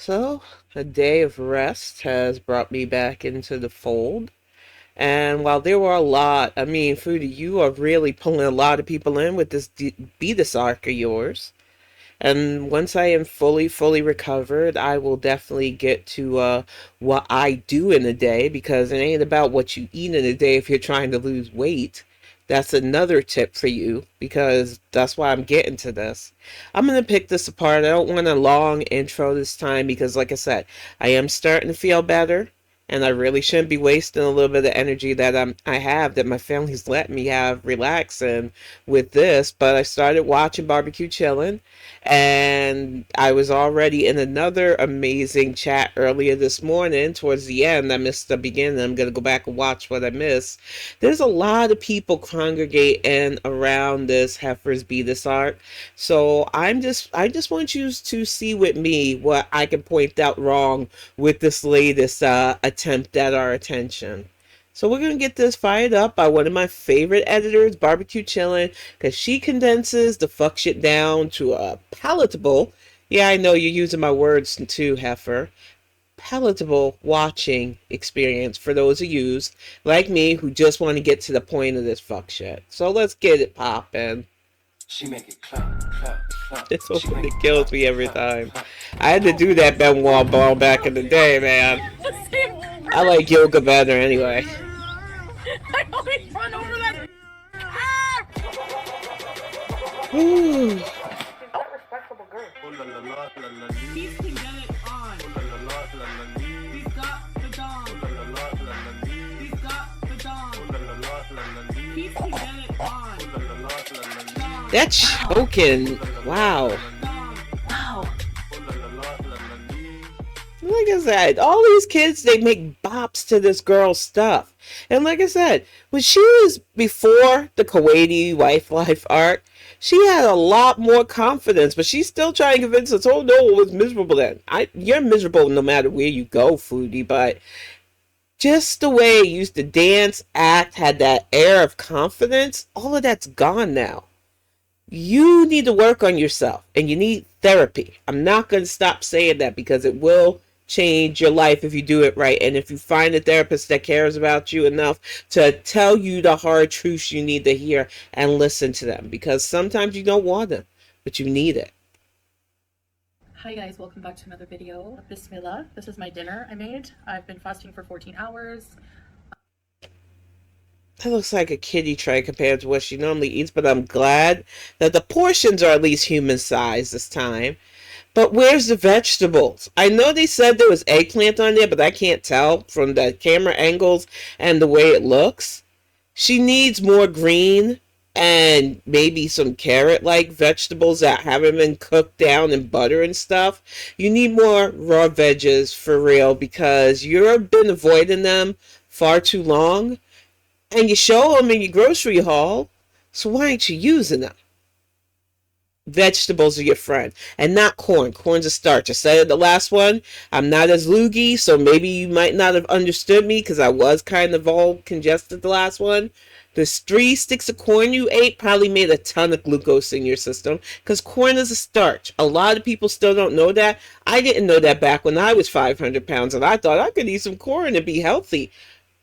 So, a day of rest has brought me back into the fold. And while there were a lot, Foodie, you are really pulling a lot of people in with this Beatus arc of yours. And once I am fully recovered, I will definitely get to what I do in a day because it ain't about what you eat in a day if you're trying to lose weight. That's another tip for you because that's why I'm getting to this. I'm going to pick this apart. I don't want a long intro this time because, like I said, I am starting to feel better. And I really shouldn't be wasting a little bit of energy that I have that my family's let me have relaxing with this. But I started watching Barbecue Chillin', and I was already in another amazing chat earlier this morning. Towards the end, I missed the beginning. I'm gonna go back and watch what I missed. There's a lot of people congregating around this Heifer's Beatus art, so I just want you to see with me what I can point out wrong with this latest attempt at our attention. So we're going to get this fired up by one of my favorite editors, Barbecue Chillin', because she condenses the fuck shit down to a palatable, yeah, I know you're using my words too, Heifer, palatable watching experience for those of you like me who just want to get to the point of this fuck shit. So let's get it poppin'. She make it clap, clap, clap. This one that kills me every time. I had to do that Benoit ball back in the day, man. I like yoga better anyway. I always run over that. Ooh. He's can get it on. He's got the dong. He's got the dong. He can get it on. That's choking. Wow. Like I said, all these kids, they make bops to this girl's stuff. And like I said, when she was before the Kuwaiti wife life arc, she had a lot more confidence, but she's still trying to convince us, oh no, it was miserable then. You're miserable no matter where you go, Foodie, but just the way you used to dance, act, had that air of confidence, all of that's gone now. You need to work on yourself and you need therapy. I'm not going to stop saying that because it will change your life if you do it right. And if you find a therapist that cares about you enough to tell you the hard truths you need to hear and listen to them, because sometimes you don't want them, but you need it. Hi guys, welcome back to another video. Bismillah. This is my dinner I made. I've been fasting for 14 hours. That looks like a kiddie tray compared to what she normally eats, but I'm glad that the portions are at least human size this time. But where's the vegetables? I know they said there was eggplant on there, but I can't tell from the camera angles and the way it looks. She needs more green and maybe some carrot-like vegetables that haven't been cooked down in butter and stuff. You need more raw veggies for real because you've been avoiding them far too long. And you show them in your grocery haul, so why aren't you using them? Vegetables are your friend, and not corn. Corn's a starch. I said it the last one. I'm not as loogie, so maybe you might not have understood me because I was kind of all congested the last one. The 3 sticks of corn you ate probably made a ton of glucose in your system because corn is a starch. A lot of people still don't know that. I didn't know that back when I was 500 pounds, and I thought I could eat some corn and be healthy.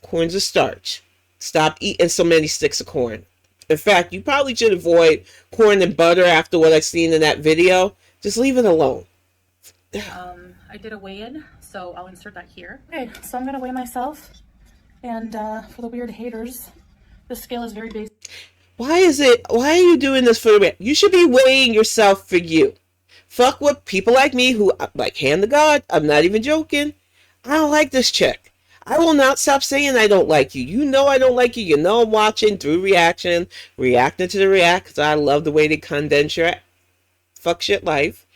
Corn's a starch. Stop eating so many sticks of corn. In fact, you probably should avoid corn and butter after what I've seen in that video. Just leave it alone. I did a weigh-in, so I'll insert that here. Okay, so I'm gonna weigh myself. And for the weird haters, the scale is very basic. Why are you doing this for me? You should be weighing yourself for you. Fuck what people like me who, like, hand to God, I'm not even joking. I don't like this chick. I will not stop saying I don't like you. You know I don't like you. You know I'm watching through reacting to the react because I love the way they condense your fuck shit life.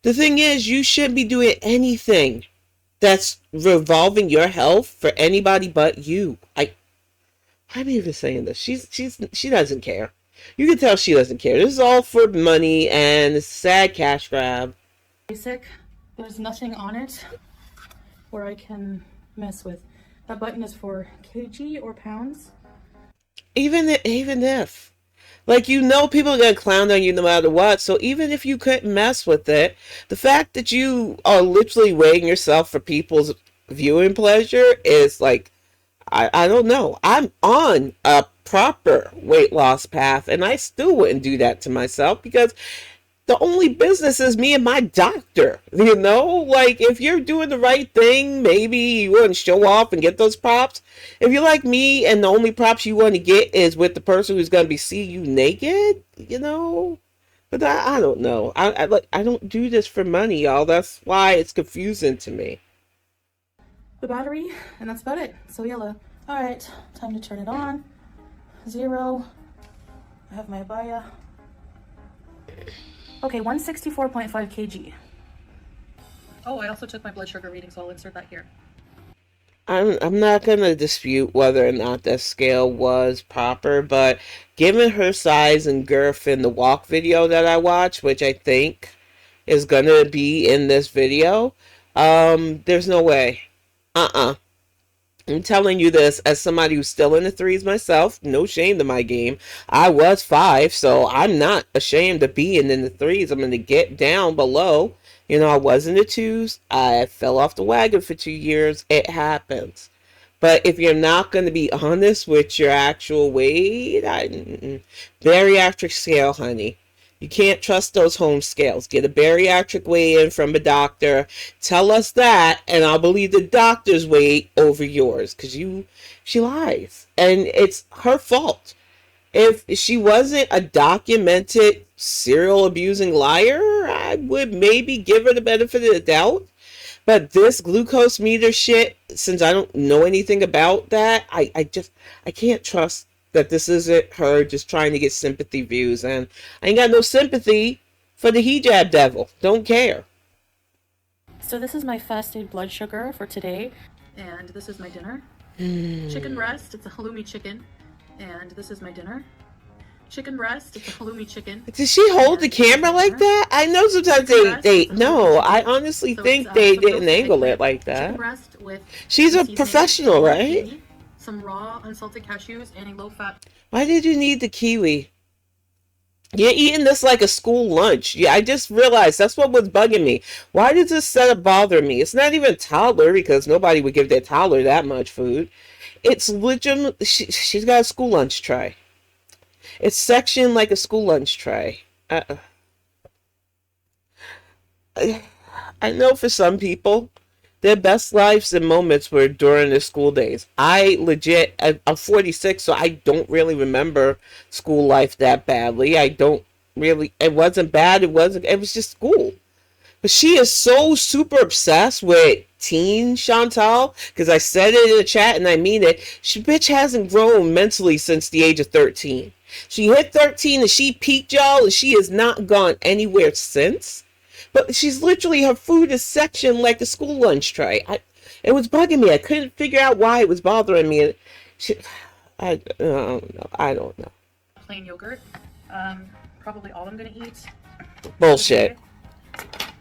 The thing is, you shouldn't be doing anything that's revolving your health for anybody but you. I'm even saying this. She doesn't care. You can tell she doesn't care. This is all for money and it's a sad cash grab. Basic. There's nothing on it where I can mess with. That button is for kg or pounds. Even if Like, you know, people are going to clown on you no matter what. So even if you couldn't mess with it, the fact that you are literally weighing yourself for people's viewing pleasure is like, I don't know. I'm on a proper weight loss path, and I still wouldn't do that to myself because the only business is me and my doctor. You know, like, if you're doing the right thing, maybe you want to show off and get those props. If you're like me and the only props you want to get is with the person who's going to be seeing you naked, you know. But I don't know. I don't do this for money, y'all. That's why it's confusing to me. The battery, and that's about it. So yellow. All right, time to turn it on. 0. I have my Abaya. Okay, 164.5 kg. Oh, I also took my blood sugar reading, so I'll insert that here. I'm not gonna dispute whether or not that scale was proper, but given her size and girth in the walk video that I watched, which I think is gonna be in this video, there's no way. I'm telling you this as somebody who's still in the threes myself. No shame to my game. I was 5, so I'm not ashamed of being in the threes. I'm going to get down below. You know, I was in the twos. I fell off the wagon for 2 years. It happens. But if you're not going to be honest with your actual weight, bariatric scale, honey. You can't trust those home scales. Get a bariatric weigh-in from a doctor. Tell us that, and I'll believe the doctor's weight over yours. Because she lies. And it's her fault. If she wasn't a documented serial abusing liar, I would maybe give her the benefit of the doubt. But this glucose meter shit, since I don't know anything about that, I can't trust that this isn't her just trying to get sympathy views. And I ain't got no sympathy for the hijab devil. Don't care. So this is my fasted blood sugar for today. And this is my dinner. Chicken breast, it's a halloumi chicken. And this is my dinner. Chicken breast, it's a halloumi chicken. Did she hold the camera like that? I know sometimes no, I honestly think they didn't angle it like that. Chicken breast with She's a professional, right? Some raw unsalted cashews and a low-fat. Why did you need the kiwi? You're eating this like a school lunch. Yeah, I just realized that's what was bugging me. Why does this setup bother me? It's not even a toddler because nobody would give their toddler that much food. It's legitimate. She's got a school lunch tray. It's sectioned like a school lunch tray. I know for some people, their best lives and moments were during their school days. I'm 46, so I don't really remember school life that badly. It wasn't bad, it was just school. But she is so super obsessed with teen Chantal, because I said it in the chat and I mean it. She bitch hasn't grown mentally since the age of 13. She hit 13 and she peaked, y'all, and she has not gone anywhere since. But she's literally, her food is sectioned like a school lunch tray. It was bugging me. I couldn't figure out why it was bothering me. I don't know. I don't know. Plain yogurt. Probably all I'm going to eat. Bullshit.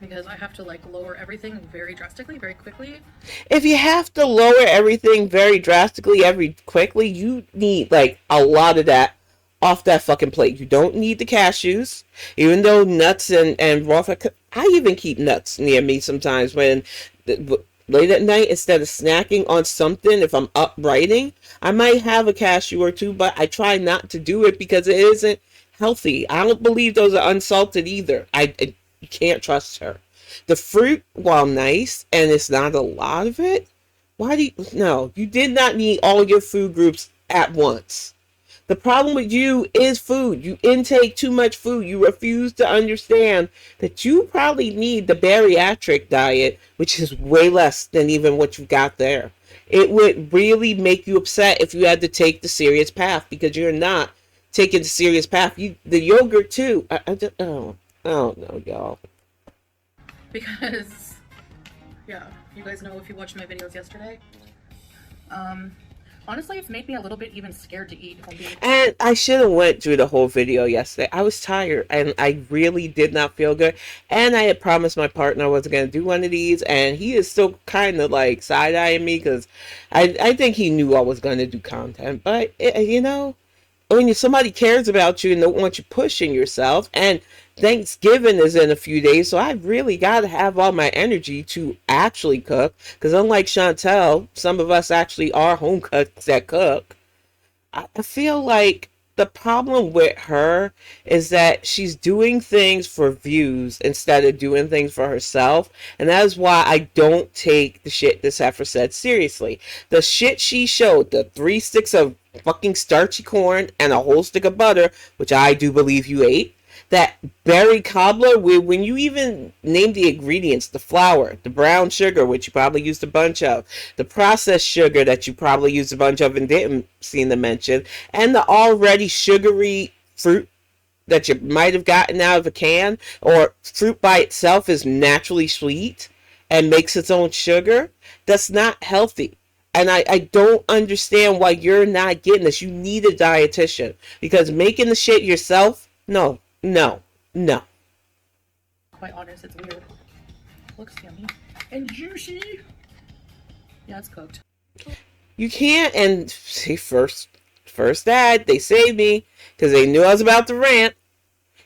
Because I have to like lower everything very drastically, very quickly. If you have to lower everything very drastically, quickly, you need like a lot of that off that fucking plate. You don't need the cashews, even though nuts and raw fat. I even keep nuts near me sometimes when late at night, instead of snacking on something. If I'm up writing, I might have a cashew or two, but I try not to do it because it isn't healthy. I don't believe those are unsalted either. You can't trust her. The fruit, while nice, and it's not a lot of it, you did not need all your food groups at once. The problem with you is food. You intake too much food. You refuse to understand that you probably need the bariatric diet, which is way less than even what you got there. It would really make you upset if you had to take the serious path, because you're not taking the serious path. The yogurt too. I don't know, y'all. Because, yeah, you guys know if you watched my videos yesterday. Honestly, it's made me a little bit even scared to eat. And I should have went through the whole video yesterday. I was tired and I really did not feel good. And I had promised my partner I wasn't going to do one of these. And he is still kind of like side-eyeing me because I think he knew I was going to do content. But, when somebody cares about you and don't want you pushing yourself, and Thanksgiving is in a few days, so I really got to have all my energy to actually cook. Because unlike Chantal, some of us actually are home cooks that cook. I feel like the problem with her is that she's doing things for views instead of doing things for herself. And that is why I don't take the shit this heifer said seriously. The shit she showed, the 3 sticks of fucking starchy corn and a whole stick of butter, which I do believe you ate, that berry cobbler where when you even name the ingredients, the flour, the brown sugar, which you probably used a bunch of, the processed sugar that you probably used a bunch of and didn't seem to mention, and the already sugary fruit that you might have gotten out of a can, or fruit by itself is naturally sweet and makes its own sugar, that's not healthy. And I don't understand why you're not getting this. You need a dietitian because making the shit yourself, no, no, no. Quite honest, it's weird. Looks yummy and juicy. Yeah, it's cooked. You can't. And see, first ad, they saved me because they knew I was about to rant.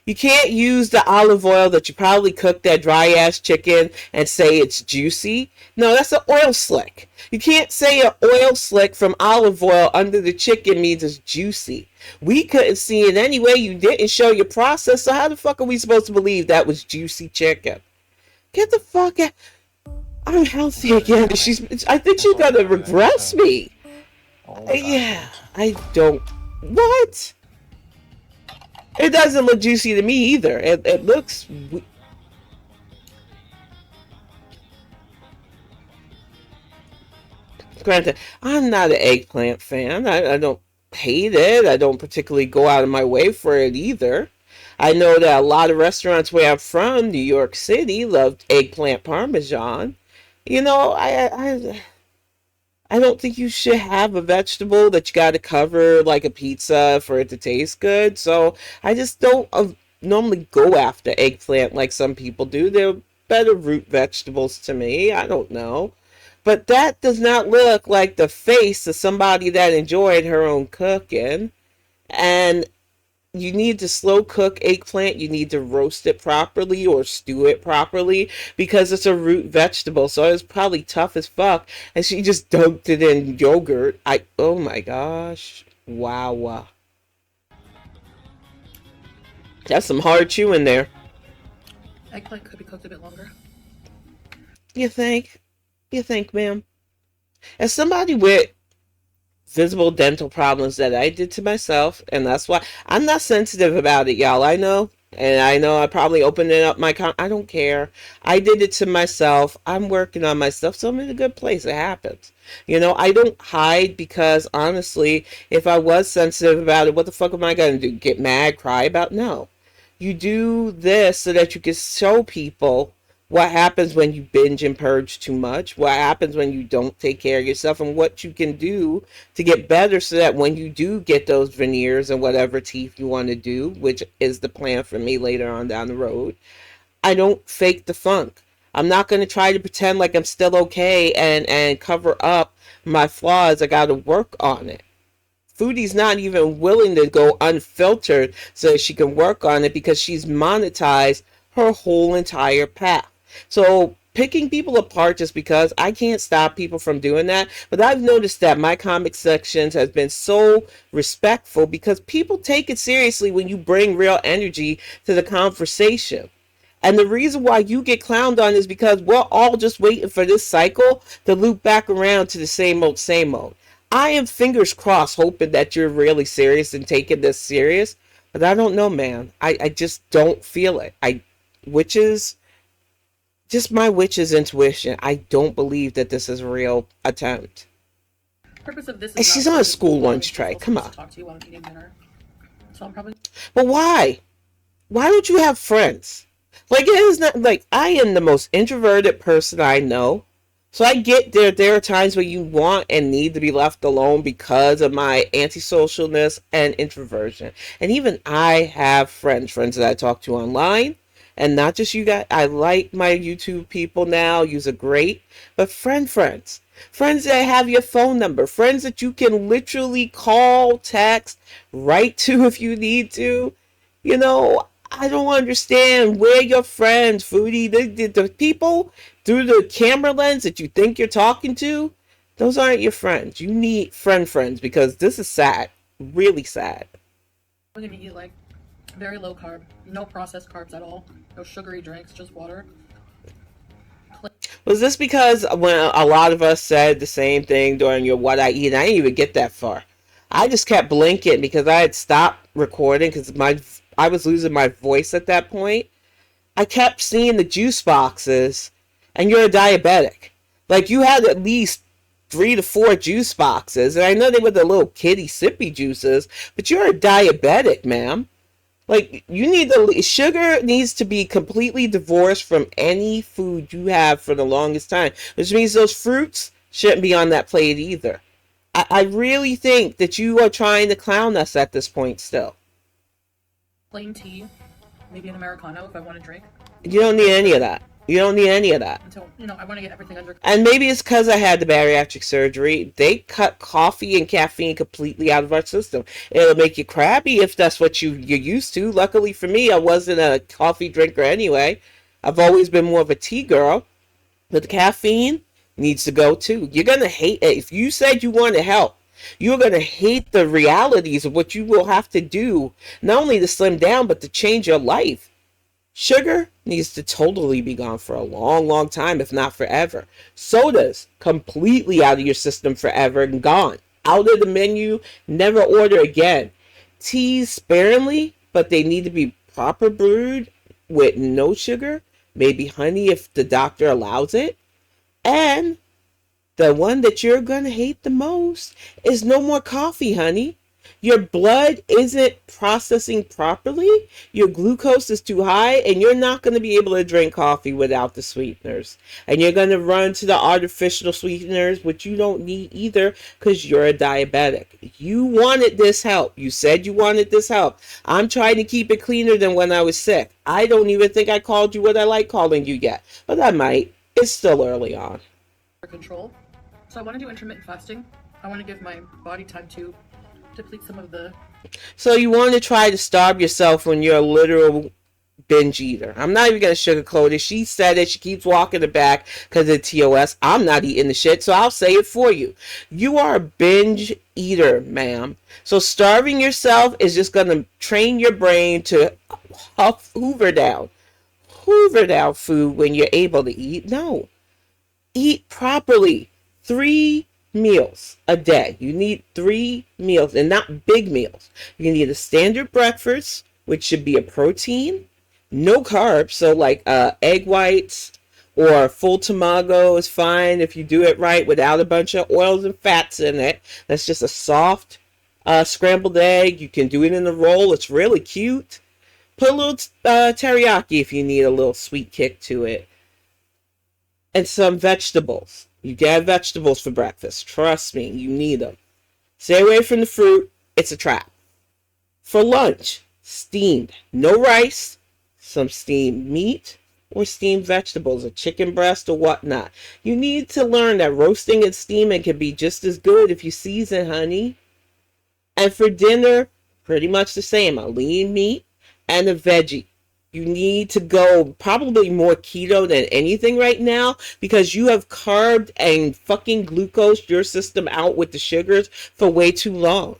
You can't use the olive oil that you probably cooked that dry ass chicken and say it's juicy. No, that's an oil slick. You can't say an oil slick from olive oil under the chicken means it's juicy. We couldn't see it anyway. You didn't show your process, so how the fuck are we supposed to believe that was juicy chicken? Get the fuck out. I'm healthy again. I think she's gonna regress me. Yeah, I don't. What? It doesn't look juicy to me either. It looks. Granted, I'm not an eggplant fan. I don't hate it. I don't particularly go out of my way for it either. I know that a lot of restaurants where I'm from, New York City, love eggplant parmesan. You know, I don't think you should have a vegetable that you got to cover like a pizza for it to taste good. So I just don't normally go after eggplant like some people do. They're better root vegetables to me. I don't know. But that does not look like the face of somebody that enjoyed her own cooking. And you need to slow cook eggplant. You need to roast it properly or stew it properly because it's a root vegetable. So it's probably tough as fuck. And she just dunked it in yogurt. Oh my gosh. Wow. That's some hard chewing there. Eggplant could be cooked a bit longer. You think? You think, ma'am? As somebody with visible dental problems that I did to myself, and that's why I'm not sensitive about it, y'all. I know, and I know I probably opened it up I don't care. I did it to myself. I'm working on myself, so I'm in a good place. It happens. You know, I don't hide because honestly, if I was sensitive about it, what the fuck am I gonna do? Get mad, cry about? No. You do this so that you can show people what happens when you binge and purge too much, what happens when you don't take care of yourself, and what you can do to get better so that when you do get those veneers and whatever teeth you want to do, which is the plan for me later on down the road, I don't fake the funk. I'm not going to try to pretend like I'm still okay and cover up my flaws. I got to work on it. Foodie's not even willing to go unfiltered so that she can work on it because she's monetized her whole entire path. So picking people apart just because I can't stop people from doing that. But I've noticed that my comic sections has been so respectful because people take it seriously when you bring real energy to the conversation. And the reason why you get clowned on is because we're all just waiting for this cycle to loop back around to the same old, same old. I am fingers crossed hoping that you're really serious and taking this serious. But I don't know, man. I just don't feel it. Witches, just my witch's intuition. I don't believe that this is a real attempt. Purpose of this is she's on a school lunch tray. Come on. Talk to you while I'm eating dinner. So I'm probably. But why? Why don't you have friends? Like it is not like I am the most introverted person I know. So I get there are times where you want and need to be left alone because of my antisocialness and introversion. And even I have friends that I talk to online. And not just you guys, I like my YouTube people now, use a great, but friends. Friends that have your phone number, friends that you can literally call, text, write to if you need to. You know, I don't understand where your friends, Foodie, the people through the camera lens that you think you're talking to, those aren't your friends. You need friends because this is sad. Really sad. We're gonna eat like very low carb, no processed carbs at all, no sugary drinks, just water. Was this because when a lot of us said the same thing during your what I eat, I didn't even get that far. I just kept blinking because I had stopped recording because I was losing my voice at that point. I kept seeing the juice boxes, and you're a diabetic. Like you had at least 3 to 4 juice boxes, and I know they were the little kitty sippy juices, but you're a diabetic, ma'am. Like you need the sugar needs to be completely divorced from any food you have for the longest time, which means those fruits shouldn't be on that plate either. I really think that you are trying to clown us at this point still. Plain tea, maybe an Americano if I want to drink. You don't need any of that. You don't need any of that. Until, I want to get everything under. And maybe it's because I had the bariatric surgery. They cut coffee and caffeine completely out of our system. It'll make you crabby if that's what you're used to. Luckily for me, I wasn't a coffee drinker anyway. I've always been more of a tea girl. But the caffeine needs to go too. You're going to hate it. If you said you want to help, you're going to hate the realities of what you will have to do, not only to slim down, but to change your life. Sugar needs to totally be gone for a long time, if not forever. Sodas, completely out of your system forever and gone. Out of the menu, never order again. Teas sparingly, but they need to be proper brewed with no sugar, maybe honey if the doctor allows it. And the one that you're going to hate the most is no more coffee, honey. Your blood isn't processing properly. Your glucose is too high, and you're not going to be able to drink coffee without the sweeteners. And you're going to run to the artificial sweeteners, which you don't need either because you're a diabetic. You wanted this help. You said you wanted this help. I'm trying to keep it cleaner than when I was sick. I don't even think I called you what I like calling you yet, but I might. It's still early on. Control. So I want to do intermittent fasting. I want to give my body time to deplete some of the. So you want to try to starve yourself when you're a literal binge eater. I'm not even going to sugarcoat it. She said it. She keeps walking it back because of TOS. I'm not eating the shit, so I'll say it for you. You are a binge eater, ma'am. So starving yourself is just going to train your brain to hoover down food when you're able to eat. No. Eat properly. 3 meals a day. You need 3 meals and not big meals. You need a standard breakfast, which should be a protein, no carbs. So like egg whites or full tamago is fine if you do it right without a bunch of oils and fats in it. That's just a soft scrambled egg. You can do it in a roll. It's really cute. Put a little teriyaki if you need a little sweet kick to it. And some vegetables. You get vegetables for breakfast. Trust me, you need them. Stay away from the fruit. It's a trap. For lunch, steamed. No rice. Some steamed meat or steamed vegetables, a chicken breast or whatnot. You need to learn that roasting and steaming can be just as good if you season, honey. And for dinner, pretty much the same. A lean meat and a veggie. You need to go probably more keto than anything right now because you have carved and fucking glucose your system out with the sugars for way too long.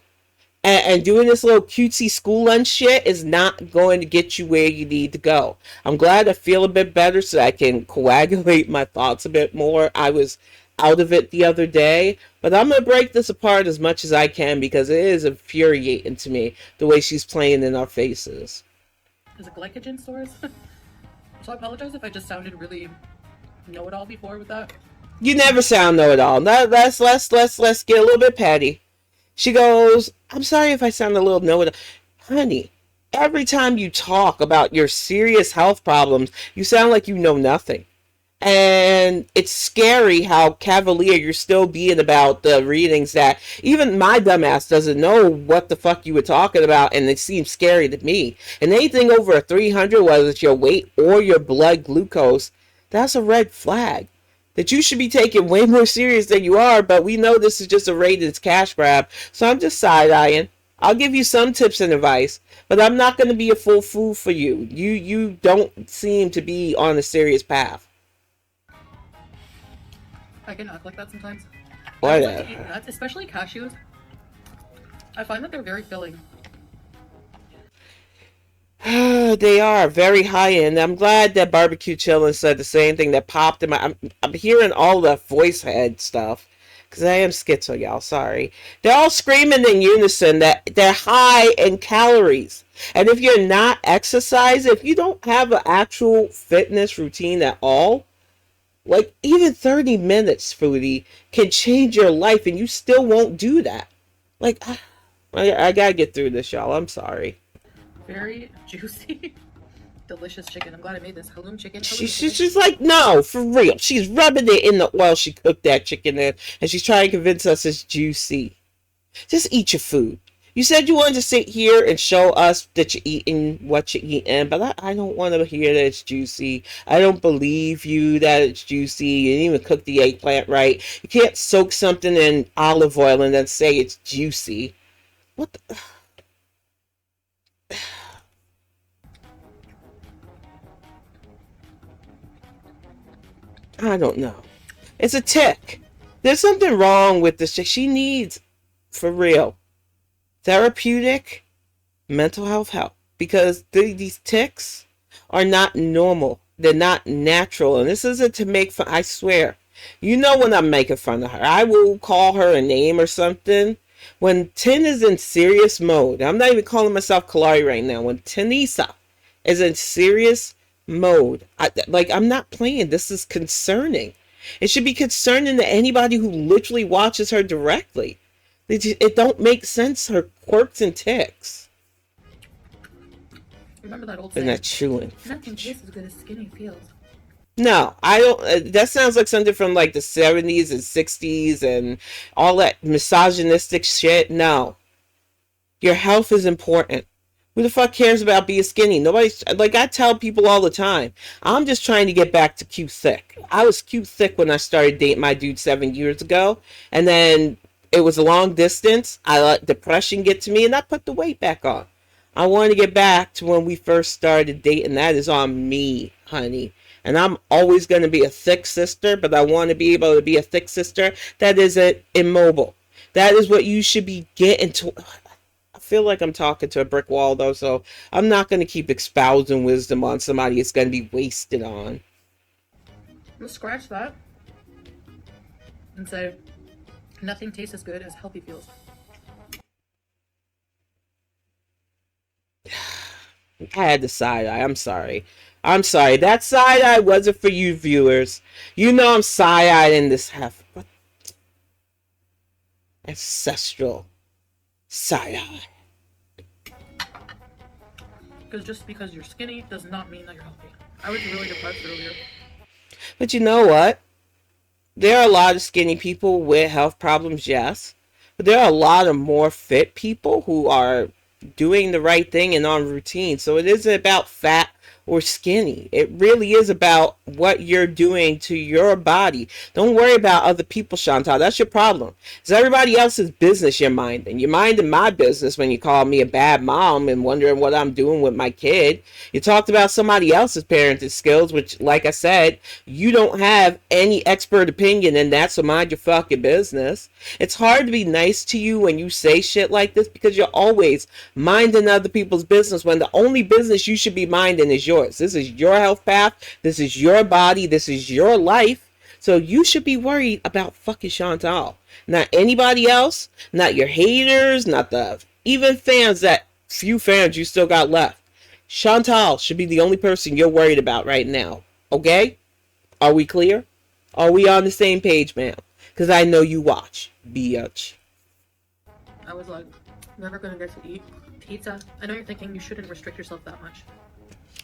And doing this little cutesy school lunch shit is not going to get you where you need to go. I'm glad I feel a bit better so I can coagulate my thoughts a bit more. I was out of it the other day, but I'm going to break this apart as much as I can because it is infuriating to me the way she's playing in our faces. Is it glycogen stores? So I apologize if I just sounded really know-it-all before with that. You never sound know-it-all. Let's get a little bit petty. She goes, I'm sorry if I sound a little know-it-all. Honey, every time you talk about your serious health problems, you sound like you know nothing. And it's scary how cavalier you're still being about the readings that even my dumbass doesn't know what the fuck you were talking about, and it seems scary to me. And anything over a 300, whether it's your weight or your blood glucose, that's a red flag that you should be taking way more serious than you are. But we know this is just a rated cash grab, so I'm just side-eyeing. I'll give you some tips and advice, but I'm not going to be a full fool for you. You don't seem to be on a serious path. I can act like that sometimes. I always like to eat Whatever. nuts, especially cashews. I find that they're very filling. They are very high end. I'm glad that Barbecue Chillin' said the same thing that popped in my. I'm hearing all the voice head stuff because I am schizo, y'all. Sorry. They're all screaming in unison that they're high in calories. And if you're not exercising, if you don't have an actual fitness routine at all, like even 30 minutes, foodie, can change your life and you still won't do that. Like, I gotta get through this, y'all. I'm sorry. Very juicy, delicious chicken. I'm glad I made this halloumi chicken. She, Halloumi she's chicken. just like, no, for real. She's rubbing it in the oil she cooked that chicken in, and she's trying to convince us it's juicy. Just eat your food. You said you wanted to sit here and show us that you're eating what you're eating, but I don't want to hear that it's juicy. I don't believe you that it's juicy. You didn't even cook the eggplant right. You can't soak something in olive oil and then say it's juicy. What the? I don't know. It's a tick. There's something wrong with this chick. She needs, for real, therapeutic mental health help because these ticks are not normal. They're not natural. And this isn't to make fun. I swear. You know when I'm making fun of her. I will call her a name or something. When Tin is in serious mode, I'm not even calling myself Kalari right now. When Tanisa is in serious mode, I'm not playing. This is concerning. It should be concerning to anybody who literally watches her directly. It don't make sense, her quirks and ticks. Remember that old And saying? that chewing. Nothing tastes as good as skinny feels. No, I don't. That sounds like something from like the 70s and 60s and all that misogynistic shit. No. Your health is important. Who the fuck cares about being skinny? Nobody's like I tell people all the time. I'm just trying to get back to cute thick. I was cute thick when I started dating my dude 7 years ago, and then it was a long distance. I let depression get to me, and I put the weight back on. I want to get back to when we first started dating. That is on me, honey. And I'm always going to be a thick sister, but I want to be able to be a thick sister that isn't immobile. That is what you should be getting to. I feel like I'm talking to a brick wall though, so I'm not going to keep espousing wisdom on somebody it's going to be wasted on. Let's scratch that and say, nothing tastes as good as healthy feels. I had the side eye. I'm sorry. I'm sorry. That side eye wasn't for you viewers. You know I'm side eyed in this half. What? Ancestral side eye. Because just because you're skinny does not mean that you're healthy. I was really depressed earlier. But you know what? There are a lot of skinny people with health problems, yes. But there are a lot of more fit people who are doing the right thing and on routine. So it isn't about fat or skinny. It really is about what you're doing to your body. Don't worry about other people, Chantal. That's your problem. It's everybody else's business you're minding. You're minding my business when you call me a bad mom and wondering what I'm doing with my kid. You talked about somebody else's parenting skills, which, like I said, you don't have any expert opinion in that, so mind your fucking business. It's hard to be nice to you when you say shit like this because you're always minding other people's business when the only business you should be minding is yours. This is your health path. This is your body. This is your life. So you should be worried about fucking Chantal. Not anybody else. Not your haters. Not the even fans, that few fans you still got left. Chantal should be the only person you're worried about right now. Okay? Are we clear? Are we on the same page, ma'am? Because I know you watch. Bitch. I was like, never gonna get to eat pizza. I know you're thinking you shouldn't restrict yourself that much.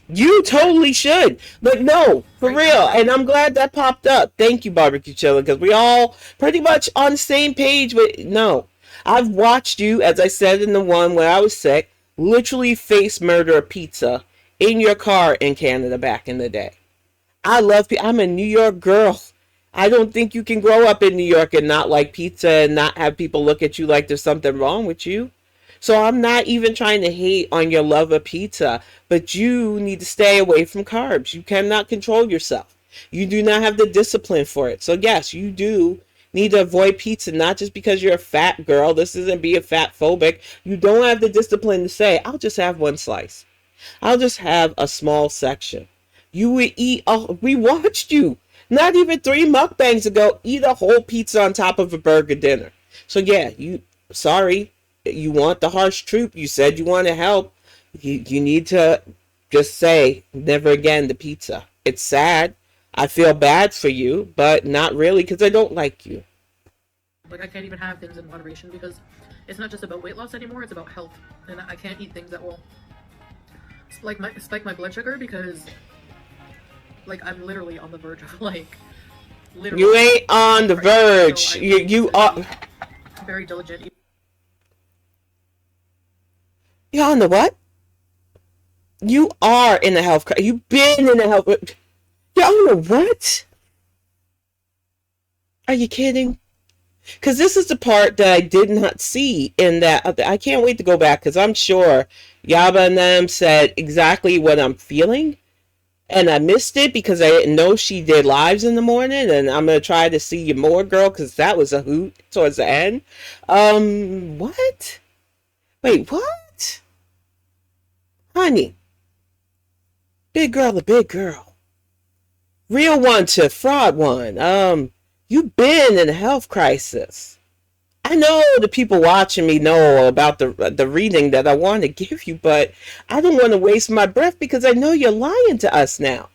You totally should. But no, for right real. now. And I'm glad that popped up. Thank you, Barbecue Chiller, because we all pretty much on the same page. But no, I've watched you, as I said in the one where I was sick, literally face murder a pizza in your car in Canada back in the day. I love pizza. I'm a New York girl. I don't think you can grow up in New York and not like pizza and not have people look at you like there's something wrong with you. So I'm not even trying to hate on your love of pizza, but you need to stay away from carbs. You cannot control yourself. You do not have the discipline for it. So yes, you do need to avoid pizza, not just because you're a fat girl. This isn't being fat phobic. You don't have the discipline to say, I'll just have one slice. I'll just have a small section. You would eat, we watched you, not even 3 mukbangs ago, eat a whole pizza on top of a burger dinner. So yeah, sorry, you want the harsh truth. You said you want to help. You need to just say, never again to pizza. It's sad. I feel bad for you, but not really because I don't like you. Like, I can't even have things in moderation because it's not just about weight loss anymore, it's about health. And I can't eat things that will spike my blood sugar because, like, I'm literally on the verge of, like, literally. You ain't on the verge. So you are. Very diligent. You're on the what? You are in the health. You've been in the health. You're on the what? Are you kidding? Because this is the part that I did not see in that. I can't wait to go back because I'm sure Yaba and them said exactly what I'm feeling. And I missed it because I didn't know she did lives in the morning. And I'm going to try to see you more, girl, because that was a hoot towards the end. What? Wait, what? Honey. Big girl to big girl. Real one to fraud one. You've been in a health crisis. I know the people watching me know about the reading that I want to give you, but I don't want to waste my breath because I know you're lying to us now.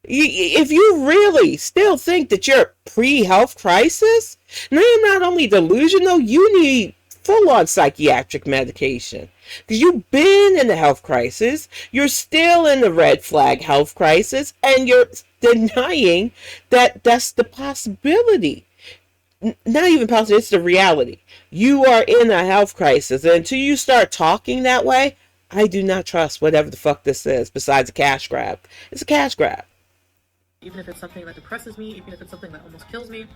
If you really still think that you're pre-health crisis, now you're not only delusional, you need full-on psychiatric medication. Because you've been in the health crisis, you're still in the red flag health crisis, and you're denying that that's the possibility. Not even possible, it's the reality. You are in a health crisis, and until you start talking that way, I do not trust whatever the fuck this is besides a cash grab. It's a cash grab. Even if it's something that depresses me, even if it's something that almost kills me.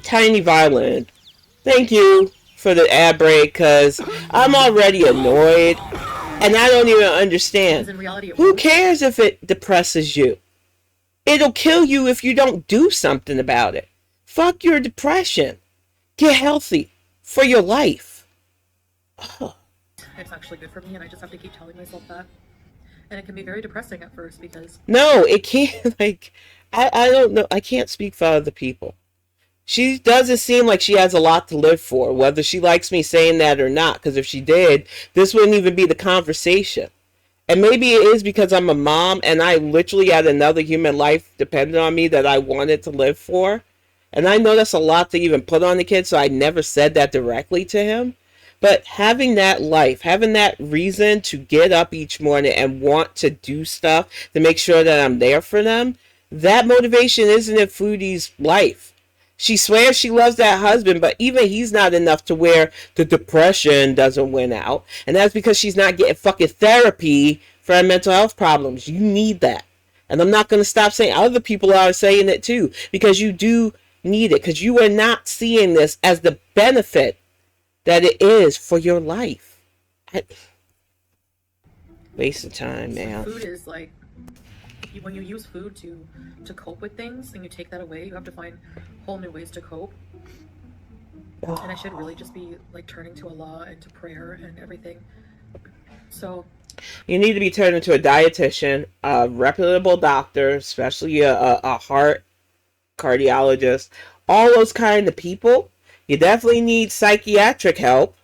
Tiny violin. Thank you for the ad break, because I'm already annoyed, and I don't even understand. In reality, who cares if it depresses you? It'll kill you if you don't do something about it. Fuck your depression. Get healthy for your life. Oh. It's actually good for me, and I just have to keep telling myself that. And it can be very depressing at first because... No, it can't, like... I don't know. I can't speak for other people. She doesn't seem like she has a lot to live for, whether she likes me saying that or not, because if she did, this wouldn't even be the conversation. And maybe it is because I'm a mom, and I literally had another human life dependent on me that I wanted to live for. And I know that's a lot to even put on the kid, so I never said that directly to him. But having that life, having that reason to get up each morning and want to do stuff to make sure that I'm there for them, that motivation isn't in Foodie's life. She swears she loves that husband, but even he's not enough to where the depression doesn't win out. And that's because she's not getting fucking therapy for her mental health problems. You need that. And I'm not going to stop saying, other people are saying it too, because you do need it, because you are not seeing this as the benefit that it is for your life. Waste of time, man. Food is like, when you use food to cope with things and you take that away, you have to find whole new ways to cope. And I should really just be like turning to Allah and to prayer and everything. So you need to be turned into a dietitian, a reputable doctor, especially a heart cardiologist, all those kind of people. You definitely need psychiatric help.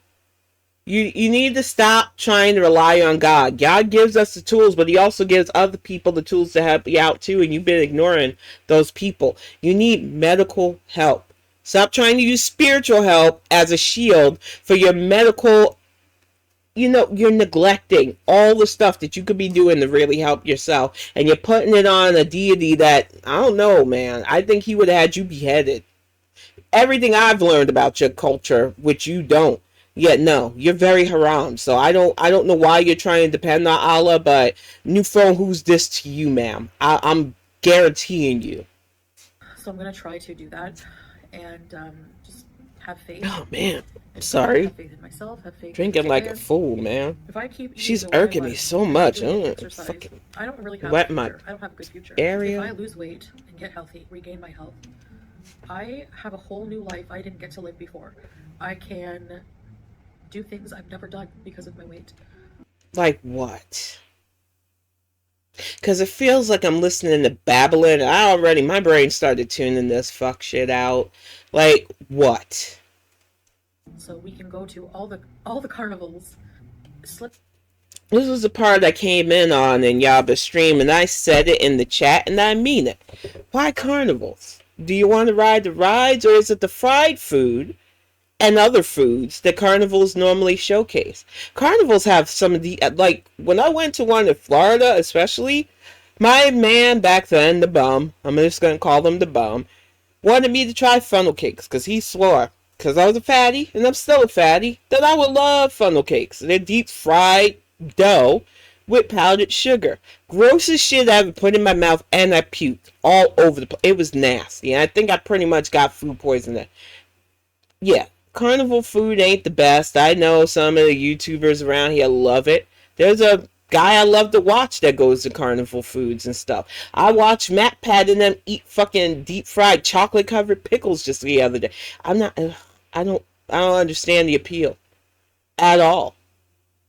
You need to stop trying to rely on God. God gives us the tools, but he also gives other people the tools to help you out too, and you've been ignoring those people. You need medical help. Stop trying to use spiritual help as a shield for your medical, you're neglecting all the stuff that you could be doing to really help yourself, and you're putting it on a deity that, I don't know, man. I think he would have had you beheaded. Everything I've learned about your culture, which you don't. Yet no, you're very haram. So I don't know why you're trying to depend on Allah, but new phone, who's this to you, ma'am? I'm guaranteeing you. So I'm gonna try to do that and just have faith Oh man, in food, sorry. have faith in myself, have faith in Drinking what like a is. fool, man. If I keep eating She's the way I irking me was so and I much. do I any don't exercise, fucking I don't really have a wet my future. I don't have a good future. If I area. lose weight and get healthy, regain my health, I have a whole new life I didn't get to live before. I can do things I've never done because of my weight. Like what? Because it feels like I'm listening to Babylon. My brain started tuning this fuck shit out. Like, what? So we can go to all the carnivals, slip. This was the part I came in on in Yaba's stream, and I said it in the chat, and I mean it. Why carnivals? Do you want to ride the rides, or is it the fried food and other foods that carnivals normally showcase? Carnivals have some of the, like, when I went to one in Florida, especially, my man back then, the bum, I'm just going to call him the bum, wanted me to try funnel cakes because he swore, because I was a fatty and I'm still a fatty, that I would love funnel cakes. They're deep fried dough with powdered sugar. Grossest shit I ever put in my mouth, and I puked all over the place. It was nasty, and I think I pretty much got food poisoning. Yeah, carnival food ain't the best. I know some of the YouTubers around here love it. There's a guy I love to watch that goes to carnival foods and stuff. I watched Matt Pat and them eat fucking deep fried chocolate covered pickles just the other day. I'm not. I don't. I don't understand the appeal at all.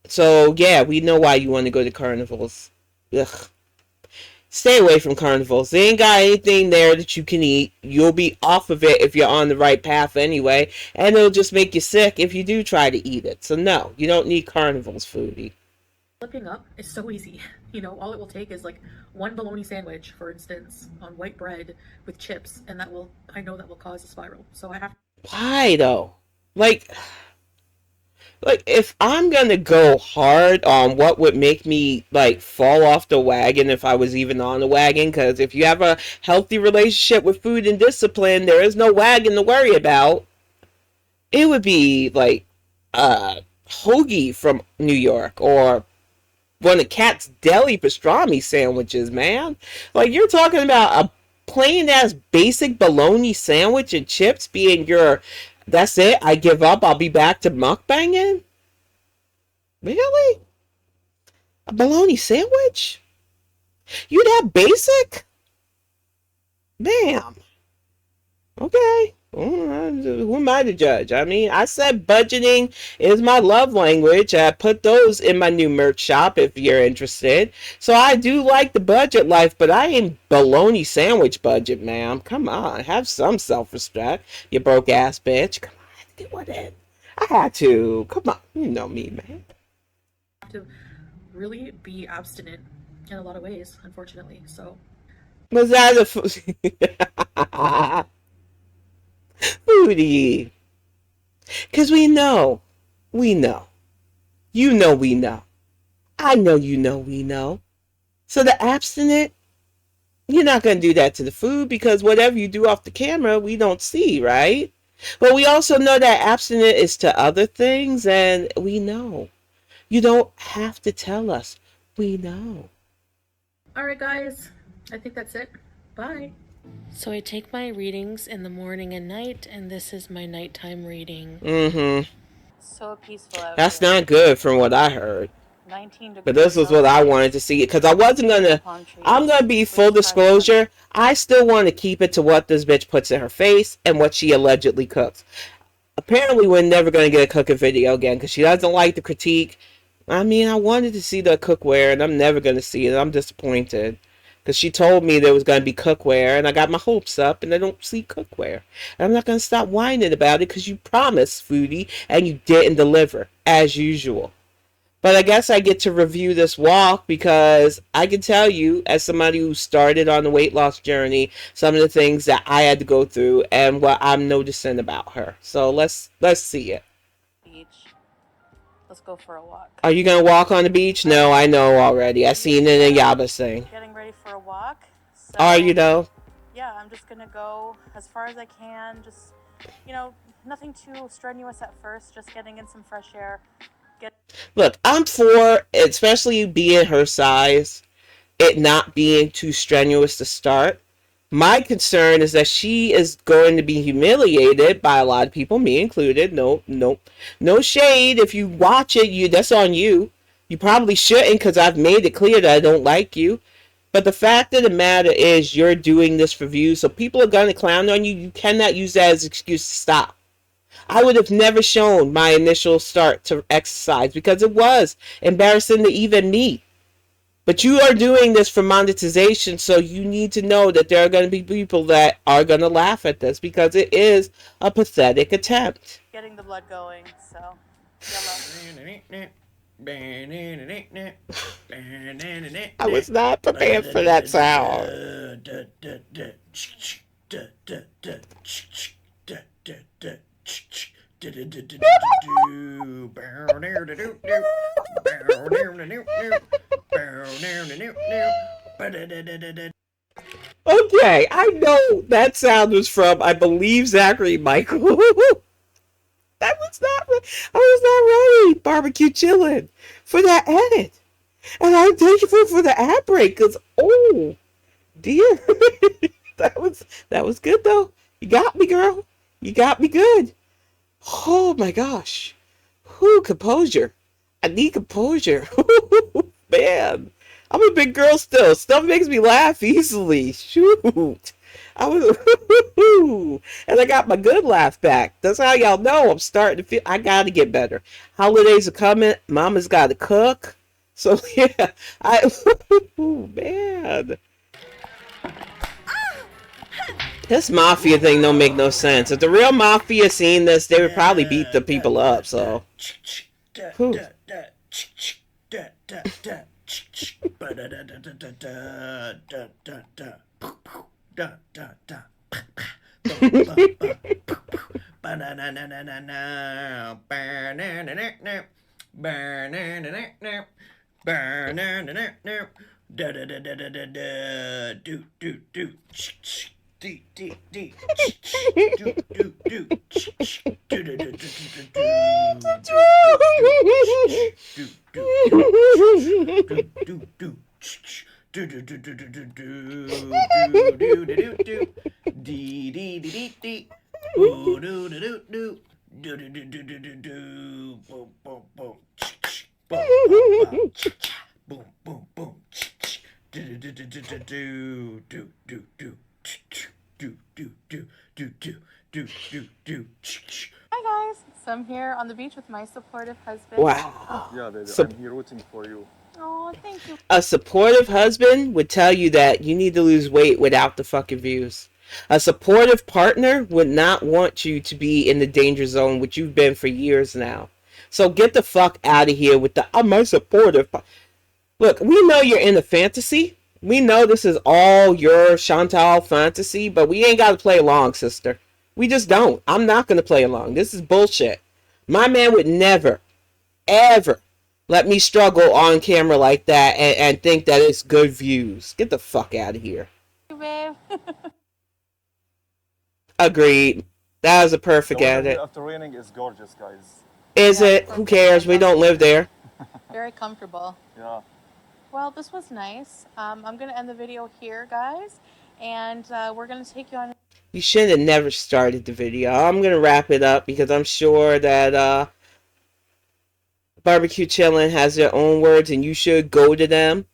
So yeah, we know why you want to go to carnivals. Ugh. Stay away from carnivals. They ain't got anything there that you can eat. You'll be off of it if you're on the right path anyway, and it'll just make you sick if you do try to eat it. So no, you don't need carnivals foodie. Flipping up is so easy. All it will take is like one bologna sandwich, for instance, on white bread with chips, and I know that will cause a spiral. So I have. Why though? Like, if I'm gonna go hard on what would make me like fall off the wagon if I was even on the wagon, because if you have a healthy relationship with food and discipline, there is no wagon to worry about. It would be like hoagie from New York, or one of Cat's Deli pastrami sandwiches, man. Like, you're talking about a plain ass basic bologna sandwich and chips being your, that's it, I give up, I'll be back to mukbanging? Really? A bologna sandwich? You that basic? Damn. Okay. Who am I to judge? I mean, I said budgeting is my love language. I put those in my new merch shop if you're interested. So I do like the budget life, but I ain't bologna sandwich budget, ma'am. Come on, have some self-respect, you broke ass bitch. Come on, get one in. I had to. Come on, you know me, man. To really be abstinent in a lot of ways, unfortunately. So Was that a foodie? Because we know, we know. I know you know we know. So the abstinent, you're not going to do that to the food, because whatever you do off the camera, we don't see, right? But we also know that abstinent is to other things, and we know. You don't have to tell us. We know. all right, guys, I think that's it. Bye. So I take my readings in the morning and night, and this is my nighttime reading. Mm-hmm. So peaceful out That's here. not good from what I heard. 19 But degrees this was what I Celsius. wanted to see. Because I wasn't going to. Palm trees. I'm going to be full disclosure. I still want to keep it to what this bitch puts in her face and what she allegedly cooks. Apparently, we're never going to get a cooking video again because she doesn't like the critique. I mean, I wanted to see the cookware, and I'm never going to see it. I'm disappointed. Because she told me there was going to be cookware, and I got my hopes up, and I don't see cookware. And I'm not going to stop whining about it because you promised, foodie, and you didn't deliver, as usual. But I guess I get to review this walk because I can tell you, as somebody who started on the weight loss journey, some of the things that I had to go through and what I'm noticing about her. So let's see it. Beach. Let's go for a walk. Are you gonna walk on the beach? No, I know already. I seen it in Yaba's thing. Getting ready for a walk. So, Are you though? Yeah, I'm just gonna go as far as I can. Just, nothing too strenuous at first. Just getting in some fresh air. Look, I'm for, especially being her size, it not being too strenuous to start. My concern is that she is going to be humiliated by a lot of people, me included. No shade. If you watch it, that's on you. You probably shouldn't, because I've made it clear that I don't like you. But the fact of the matter is, you're doing this for views, so people are going to clown on you. You cannot use that as an excuse to stop. I would have never shown my initial start to exercise because it was embarrassing to even me. But you are doing this for monetization, so you need to know that there are going to be people that are going to laugh at this because it is a pathetic attempt. Getting the blood going, so yellow. I was not prepared for that sound. Okay, I know that sound was from, I believe, Zachary Michael. I was not ready. Barbecue chilling for that edit. And I'm thankful for the ad break, because, oh, dear. that was good, though. You got me, girl. You got me good. Oh, my gosh. Whew, composure. I need composure. Man. I'm a big girl still. Stuff makes me laugh easily. Shoot. And I got my good laugh back. That's how y'all know I'm starting to feel I gotta get better. Holidays are coming. Mama's gotta cook. So yeah, man. This mafia thing don't make no sense. If the real mafia seen this, they would probably beat the people up, so. Whew. Hi guys, so I'm here on the beach with my supportive husband. Wow. Yeah, baby, I'm here rooting for you. Oh, thank you. A supportive husband would tell you that you need to lose weight without the fucking views. A supportive partner would not want you to be in the danger zone, which you've been for years now. So get the fuck out of here with the, I'm my supportive. Look, we know you're in a fantasy. We know this is all your Chantal fantasy, but we ain't got to play along, sister. We just don't. I'm not going to play along. This is bullshit. My man would never, ever let me struggle on camera like that and think that it's good views. Get the fuck out of here. Babe. Agreed. That was a perfect The weather edit. here after raining is gorgeous, guys. Is it? Who cares? We don't live there. Very comfortable. Yeah. Well, this was nice. I'm going to end the video here, guys. And we're going to take you on. You should have never started the video. I'm going to wrap it up because I'm sure that Barbecue Chillin' has their own words and you should go to them.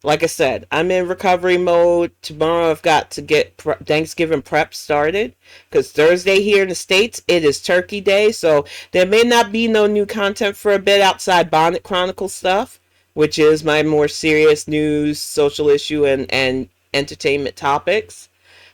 Like I said, I'm in recovery mode. Tomorrow I've got to get Thanksgiving prep started because Thursday here in the States, it is Turkey Day. So there may not be no new content for a bit outside Bonnet Chronicle stuff, which is my more serious news, social issue, and entertainment topics.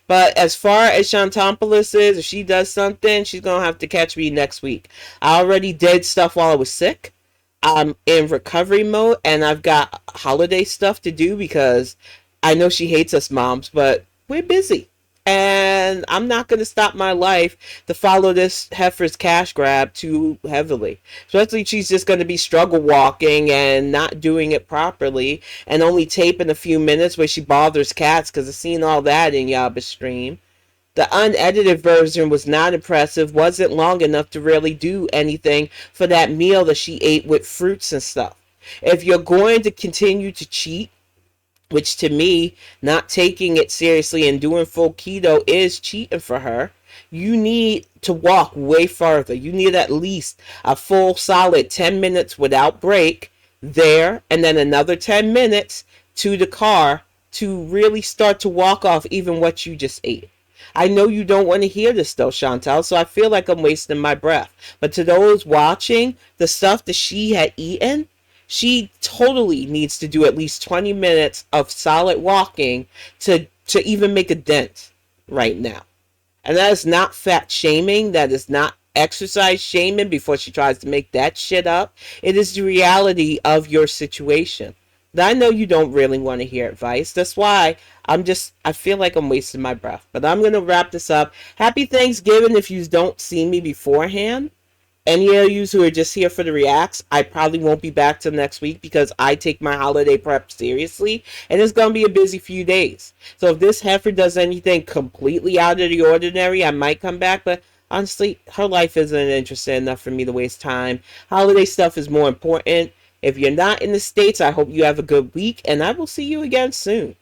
But as far as Chantopolis is, if she does something, she's going to have to catch me next week. I already did stuff while I was sick. I'm in recovery mode, and I've got holiday stuff to do because I know she hates us moms, but we're busy. And I'm not going to stop my life to follow this heifer's cash grab too heavily. Especially she's just going to be struggle walking and not doing it properly and only taping a few minutes where she bothers cats because I've seen all that in Yaba's stream. The unedited version was not impressive, wasn't long enough to really do anything for that meal that she ate with fruits and stuff. If you're going to continue to cheat, which to me, not taking it seriously and doing full keto is cheating for her, you need to walk way farther. You need at least a full solid 10 minutes without break there, and then another 10 minutes to the car to really start to walk off even what you just ate. I know you don't want to hear this though, Chantal, so I feel like I'm wasting my breath. But to those watching, the stuff that she had eaten, she totally needs to do at least 20 minutes of solid walking to even make a dent right now. And that is not fat shaming. That is not exercise shaming before she tries to make that shit up. It is the reality of your situation. And I know you don't really want to hear advice. That's why I feel like I'm wasting my breath. But I'm going to wrap this up. Happy Thanksgiving if you don't see me beforehand. Any of you who are just here for the reacts, I probably won't be back till next week because I take my holiday prep seriously and it's going to be a busy few days. So if this heifer does anything completely out of the ordinary, I might come back, but honestly, her life isn't interesting enough for me to waste time. Holiday stuff is more important. If you're not in the States, I hope you have a good week and I will see you again soon.